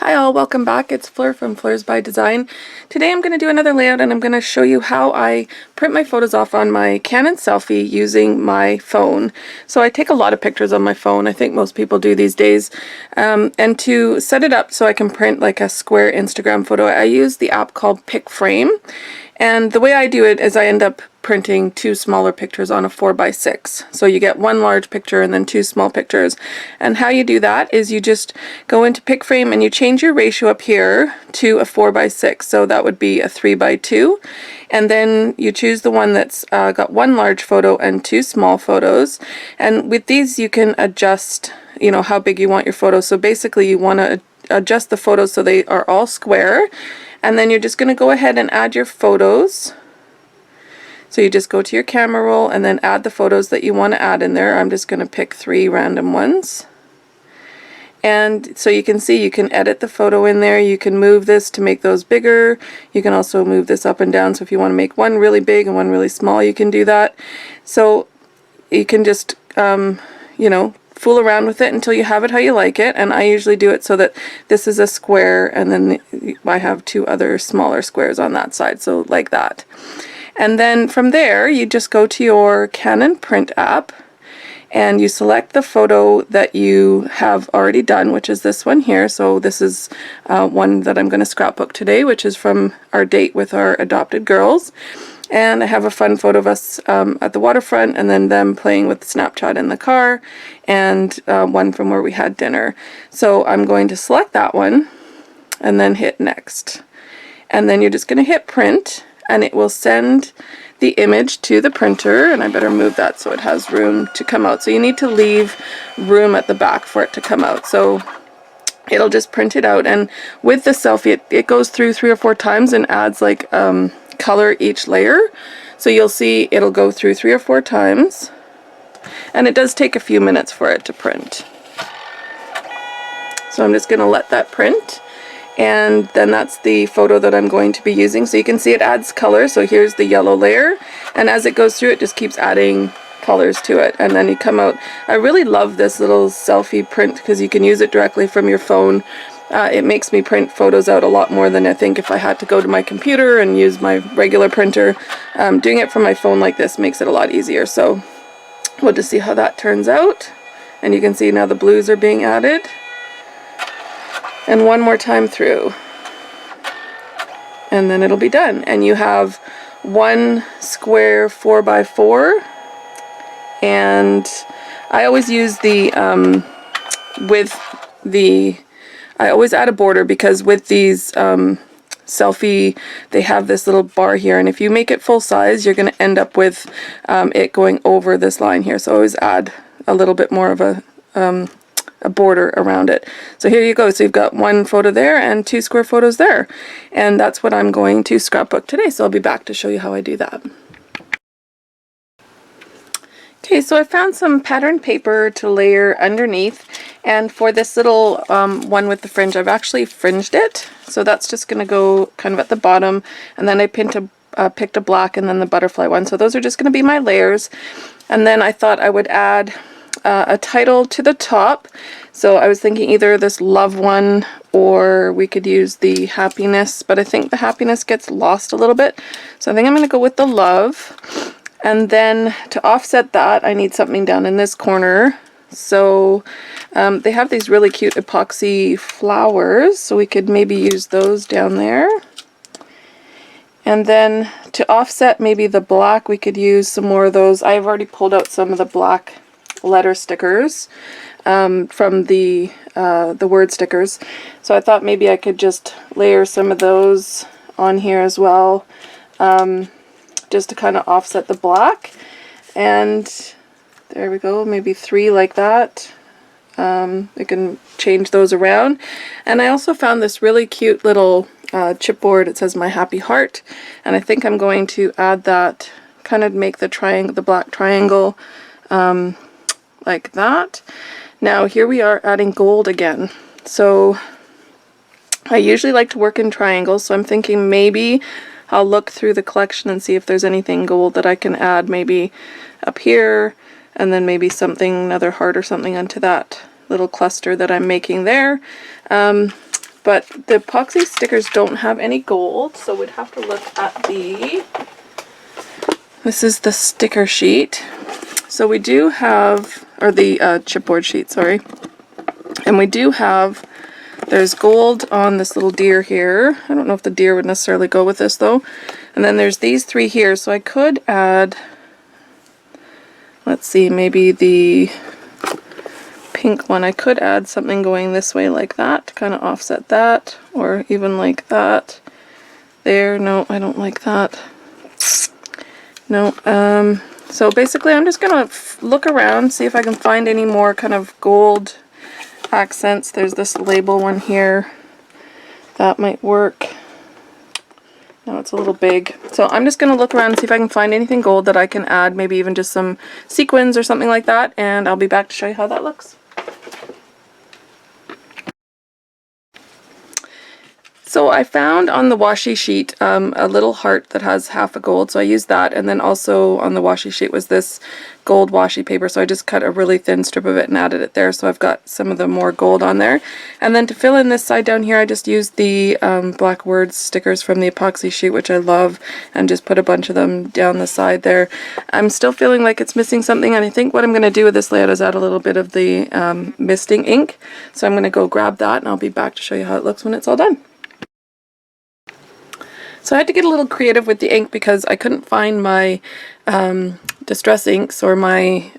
Hi all, welcome back. It's Fleur from Fleursbydesign. Today I'm going to do another layout and I'm going to show you how I print my photos off on my Canon selfie using my phone. So I take a lot of pictures on my phone. I think most people do these days. And to set it up so I can print like a square Instagram photo, I use the app called PicFrame. And the way I do it is I end up printing two smaller pictures on a 4x6. So you get one large picture and then two small pictures. And how you do that is you just go into PicFrame and you change your ratio up here to a 4x6. So that would be a 3x2. And then you choose the one that's got one large photo and two small photos. And with these you can adjust, how big you want your photo. So basically you want to adjust the photos so they are all square. And then you're just going to go ahead and add your photos. So you just go to your camera roll and then add the photos that you want to add in there. I'm just going to pick 3 random ones. And so you can see you can edit the photo in there. You can move this to make those bigger. You can also move this up and down. So if you want to make one really big and one really small, you can do that. So you can just, fool around with it until you have it how you like it. And I usually do it so that this is a square and then I have 2 other smaller squares on that side, so like that. And then from there you just go to your Canon print app and you select the photo that you have already done, which is this one here. So this is one that I'm going to scrapbook today, which is from our date with our adopted girls. And I have a fun photo of us at the waterfront and then them playing with Snapchat in the car, and one from where we had dinner. So I'm going to select that one and then hit next. And then you're just going to hit print and it will send the image to the printer, and I better move that so it has room to come out. So you need to leave room at the back for it to come out. So it'll just print it out, and with the selfie it goes through 3 or 4 times and adds like color each layer. So you'll see it'll go through 3 or 4 times, and it does take a few minutes for it to print. So I'm just going to let that print, and then that's the photo that I'm going to be using. So you can see it adds color. So here's the yellow layer, and as it goes through it just keeps adding colors to it, and then you come out. I really love this little selfie print because you can use it directly from your phone. It makes me print photos out a lot more than I think if I had to go to my computer and use my regular printer. Doing it from my phone like this makes it a lot easier. So we'll just see how that turns out. And you can see now the blues are being added. And one more time through. And then it'll be done. And you have one square 4x4. And I always use the, I always add a border because with these selfie, they have this little bar here, and if you make it full size, you're going to end up with it going over this line here. So I always add a little bit more of a border around it. So here you go. So you've got one photo there and 2 square photos there, and that's what I'm going to scrapbook today. So I'll be back to show you how I do that. Okay, so I found some patterned paper to layer underneath, and for this little one with the fringe, I've actually fringed it. So that's just going to go kind of at the bottom, and then I picked a black and then the butterfly one. So those are just going to be my layers. And then I thought I would add a title to the top. So I was thinking either this love one or we could use the happiness, but I think the happiness gets lost a little bit. So I think I'm going to go with the love. And then to offset that, I need something down in this corner. So they have these really cute epoxy flowers, so we could maybe use those down there. And then to offset maybe the black, we could use some more of those. I've already pulled out some of the black letter stickers from the word stickers. So I thought maybe I could just layer some of those on here as well. Just to kind of offset the black, and there we go, maybe 3 like that. We can change those around. And I also found this really cute little chipboard. It says my happy heart, and I think I'm going to add that, kind of make the black triangle like that. Now here we are adding gold again. So I usually like to work in triangles, so I'm thinking maybe I'll look through the collection and see if there's anything gold that I can add maybe up here, and then maybe something, another heart or something onto that little cluster that I'm making there. But but the epoxy stickers don't have any gold, so we'd have to look at this is the sticker sheet. So we do have, or the chipboard sheet, sorry. And we do have, there's gold on this little deer here. I don't know if the deer would necessarily go with this though. And then there's these three here, so I could add, let's see, maybe the pink one. I could add something going this way like that to kind of offset that, or even like that. There, no, I don't like that. No, so basically I'm just gonna look around, see if I can find any more kind of gold accents. There's this label one here. That might work. No, it's a little big. So I'm just gonna look around and see if I can find anything gold that I can add, maybe even just some sequins or something like that, and I'll be back to show you how that looks. So I found on the washi sheet a little heart that has half a gold, so I used that, and then also on the washi sheet was this gold washi paper, so I just cut a really thin strip of it and added it there, so I've got some of the more gold on there. And then to fill in this side down here, I just used the black words stickers from the epoxy sheet, which I love, and just put a bunch of them down the side there. I'm still feeling like it's missing something, and I think what I'm going to do with this layout is add a little bit of the misting ink, so I'm going to go grab that, and I'll be back to show you how it looks when it's all done. So I had to get a little creative with the ink because I couldn't find my distress inks or my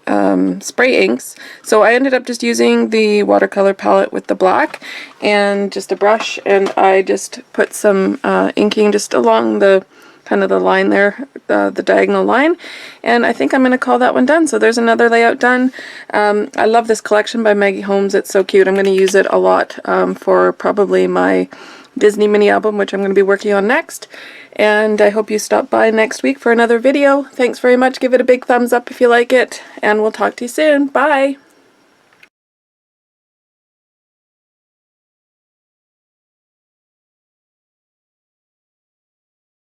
spray inks. So I ended up just using the watercolor palette with the black and just a brush, and I just put some inking just along the kind of the line there, the diagonal line, and I think I'm going to call that one done. So there's another layout done. I love this collection by Maggie Holmes. It's so cute. I'm going to use it a lot for probably my Disney mini album, which I'm going to be working on next. And I hope you stop by next week for another video. Thanks very much. Give it a big thumbs up if you like it, and we'll talk to you soon. Bye!